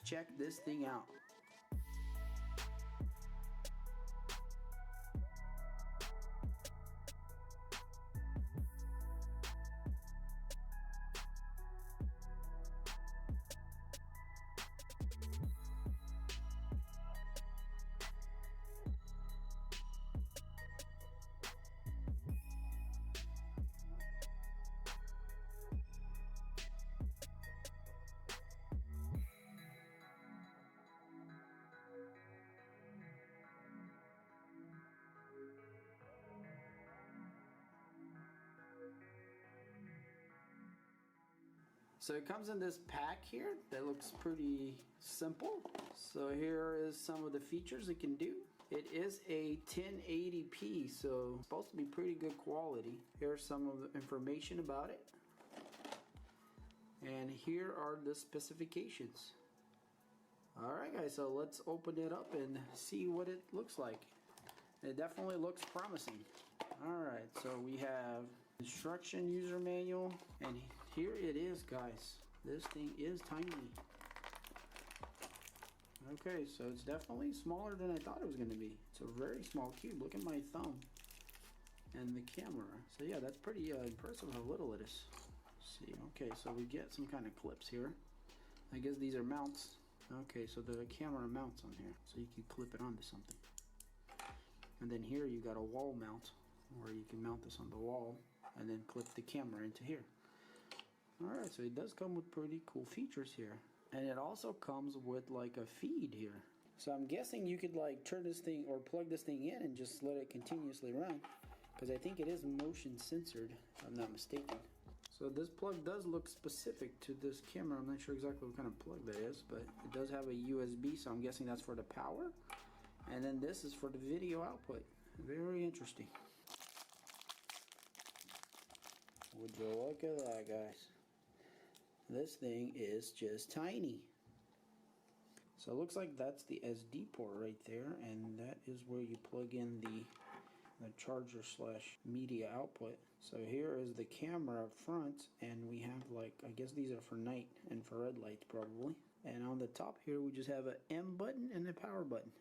check this thing out. So it comes in this pack here that looks pretty simple. So here is some of the features it can do. It is a 1080p, so it's supposed to be pretty good quality. Here's some of the information about it. And here are the specifications. Alright guys, so let's open it up and see what it looks like. It definitely looks promising. Alright, so we have instruction user manual, and here it is guys. This thing is tiny. Okay, so it's definitely smaller than I thought it was going to be. It's a very small cube. Look at my thumb and the camera. So yeah, that's pretty impressive how little it is. Let's see, okay, so we get some kind of clips here. I guess these are mounts. Okay, so the camera mounts on here, so you can clip it onto something. And then here you got a wall mount, where you can mount this on the wall and then clip the camera into here. Alright, so it does come with pretty cool features here. And it also comes with like a feed here. So I'm guessing you could like turn this thing or plug this thing in and just let it continuously run, because I think it is motion censored, if I'm not mistaken. So this plug does look specific to this camera. I'm not sure exactly what kind of plug that is, but it does have a USB, so I'm guessing that's for the power. And then this is for the video output. Very interesting. Would you look at that, guys? This thing is just tiny. So it looks like that's the SD port right there, and that is where you plug in the charger slash media output. So here is the camera up front, and we have like, I guess these are for night infrared lights probably. And on the top here we just have an M button and a power button,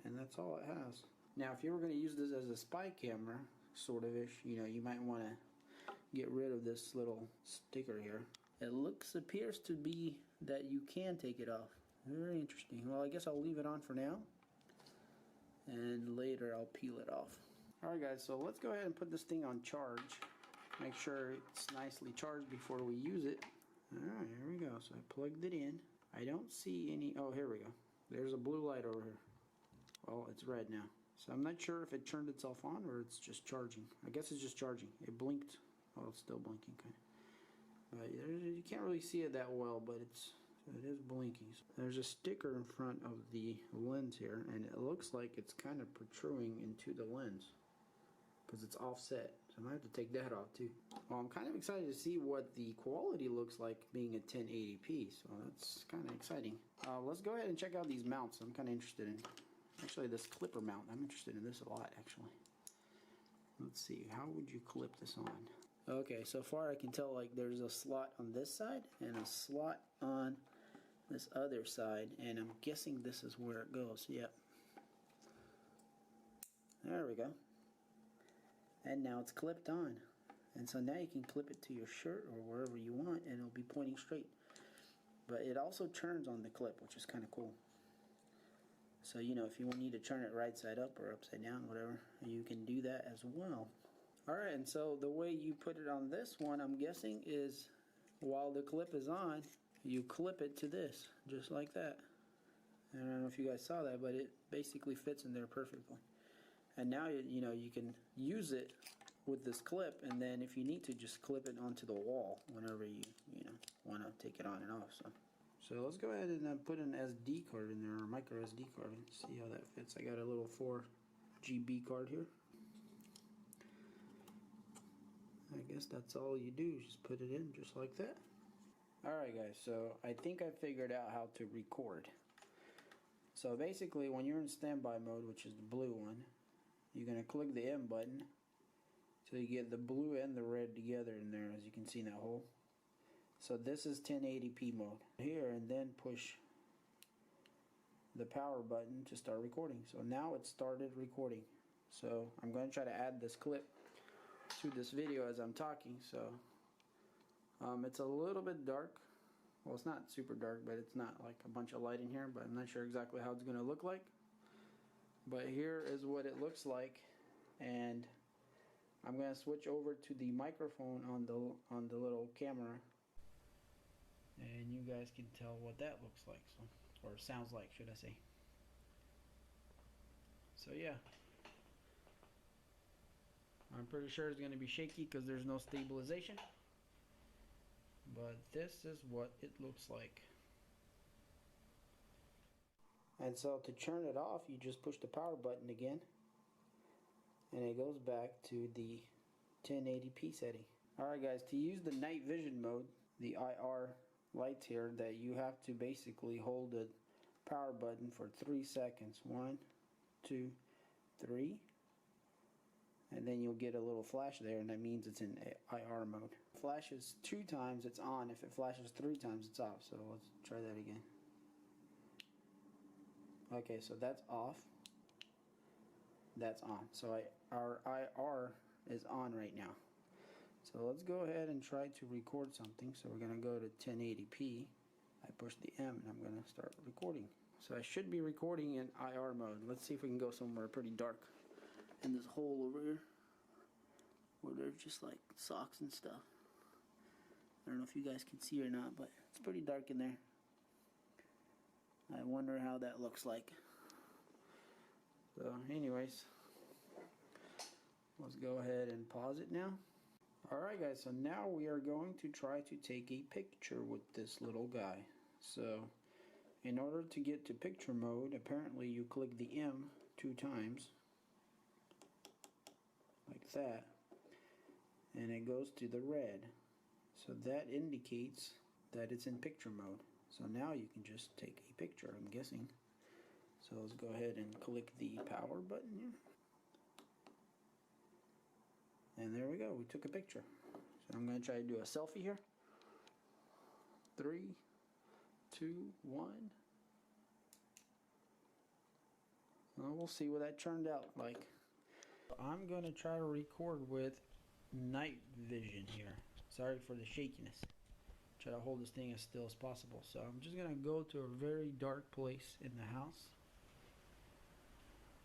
and that's all it has. Now if you were going to use this as a spy camera, sort of ish, you know, you might want to get rid of this little sticker here. It appears to be that you can take it off. Very interesting. Well, I guess I'll leave it on for now, and later I'll peel it off. Alright guys, so let's go ahead and put this thing on charge. Make sure it's nicely charged before we use it. Alright, here we go. So I plugged it in. I don't see any, oh here we go. There's a blue light over here. Well, it's red now. So I'm not sure if it turned itself on or it's just charging. I guess it's just charging. It blinked. Oh, it's still blinking kind of. But you can't really see it that well, but it is blinking. So there's a sticker in front of the lens here, and it looks like it's kind of protruding into the lens because it's offset. So I might have to take that off too. Well, I'm kind of excited to see what the quality looks like being a 1080p, so that's kind of exciting. Let's go ahead and check out these mounts. I'm kind of interested in, actually, this clipper mount. I'm interested in this a lot, actually. Let's see, how would you clip this on? Okay, so far I can tell like there's a slot on this side and a slot on this other side, and I'm guessing this is where it goes. Yep. There we go. And now it's clipped on. And so now you can clip it to your shirt or wherever you want, and it'll be pointing straight. But it also turns on the clip, which is kind of cool. So, you know, if you need to turn it right side up or upside down, whatever, you can do that as well. Alright, and so the way you put it on this one, I'm guessing, is while the clip is on, you clip it to this, just like that. I don't know if you guys saw that, but it basically fits in there perfectly. And now, you know, you can use it with this clip, and then if you need to, just clip it onto the wall whenever you know, want to take it on and off. So let's go ahead and put an SD card in there, or micro SD card, and see how that fits. I got a little 4 GB card here. I guess that's all you do, just put it in just like that. Alright guys, so I think I figured out how to record. So basically when you're in standby mode, which is the blue one, you're going to click the M button so you get the blue and the red together in there, as you can see in that hole. So this is 1080p mode here, and then push the power button to start recording. So now it started recording. So I'm going to try to add this clip to this video as I'm talking. So it's a little bit dark. Well, it's not super dark, but it's not like a bunch of light in here, but I'm not sure exactly how it's going to look like. But here is what it looks like, and I'm going to switch over to the microphone on the little camera, and you guys can tell what that looks like, so, or sounds like, should I say. So yeah, I'm pretty sure it's going to be shaky because there's no stabilization, but this is what it looks like. And so to turn it off, you just push the power button again, and it goes back to the 1080p setting. Alright guys, to use the night vision mode, the IR lights here, that you have to basically hold the power button for 3 seconds. 1, 2, 3. And then you'll get a little flash there, and that means it's in IR mode. If it flashes 2 times, it's on. If it flashes 3 times, it's off. So let's try that again. Okay, so that's off. That's on. So our IR is on right now. So let's go ahead and try to record something. So we're going to go to 1080p. I push the M and I'm going to start recording. So I should be recording in IR mode. Let's see if we can go somewhere pretty dark in this hole over here where there's just like socks and stuff. I don't know if you guys can see or not, but it's pretty dark in there. I wonder how that looks like. So anyways, let's go ahead and pause it now. Alright guys, so now we are going to try to take a picture with this little guy. So in order to get to picture mode, apparently you click the M 2 times, like that, and it goes to the red. So that indicates that it's in picture mode. So now you can just take a picture, I'm guessing. So let's go ahead and click the power button here. And there we go, we took a picture. So I'm going to try to do a selfie here. 3, 2, 1. Well, we'll see what that turned out like. I'm going to try to record with night vision here. Sorry for the shakiness. Try to hold this thing as still as possible. So I'm just gonna go to a very dark place in the house.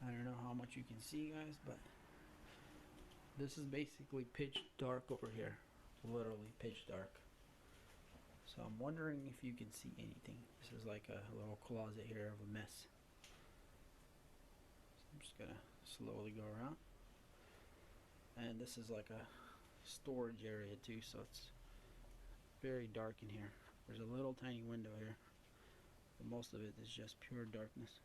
I don't know how much you can see, guys, but this is basically pitch dark over here. Literally pitch dark. So I'm wondering if you can see anything. This is like a little closet here of a mess. So I'm just gonna slowly go around. And this is like a storage area too, so it's very dark in here. There's a little tiny window here, but most of it is just pure darkness.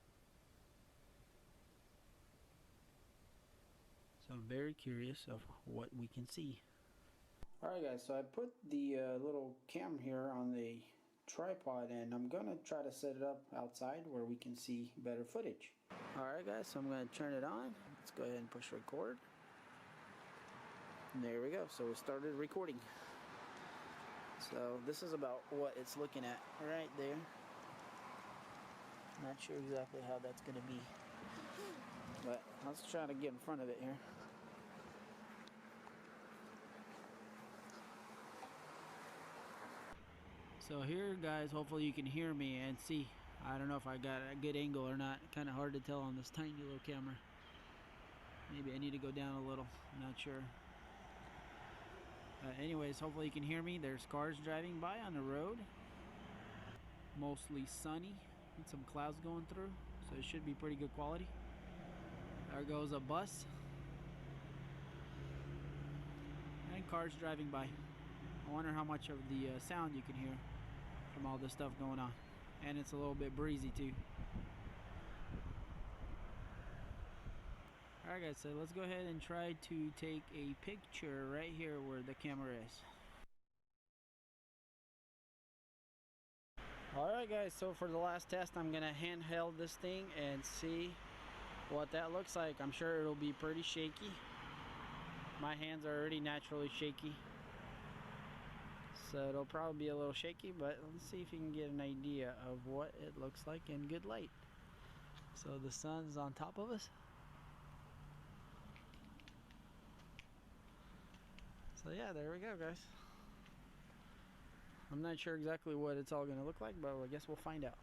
So I'm very curious of what we can see. Alright guys, so I put the little cam here on the tripod, and I'm gonna try to set it up outside where we can see better footage. Alright guys, so I'm gonna turn it on. Let's go ahead and push record. And there we go, so we started recording. So this is about what it's looking at right there. Not sure exactly how that's going to be, but let's try to get in front of it here. So here guys, hopefully you can hear me and see. I don't know if I got a good angle or not. Kind of hard to tell on this tiny little camera. Maybe I need to go down a little, I'm not sure. Anyways, hopefully you can hear me. There's cars driving by on the road. Mostly sunny and some clouds going through, so it should be pretty good quality. There goes a bus. And cars driving by. I wonder how much of the sound you can hear from all this stuff going on. And it's a little bit breezy too. Alright guys, so let's go ahead and try to take a picture right here where the camera is. Alright guys, so for the last test I'm going to handheld this thing and see what that looks like. I'm sure it'll be pretty shaky. My hands are already naturally shaky, so it'll probably be a little shaky, but let's see if you can get an idea of what it looks like in good light. So the sun's on top of us. So yeah, there we go, guys. I'm not sure exactly what it's all going to look like, but I guess we'll find out.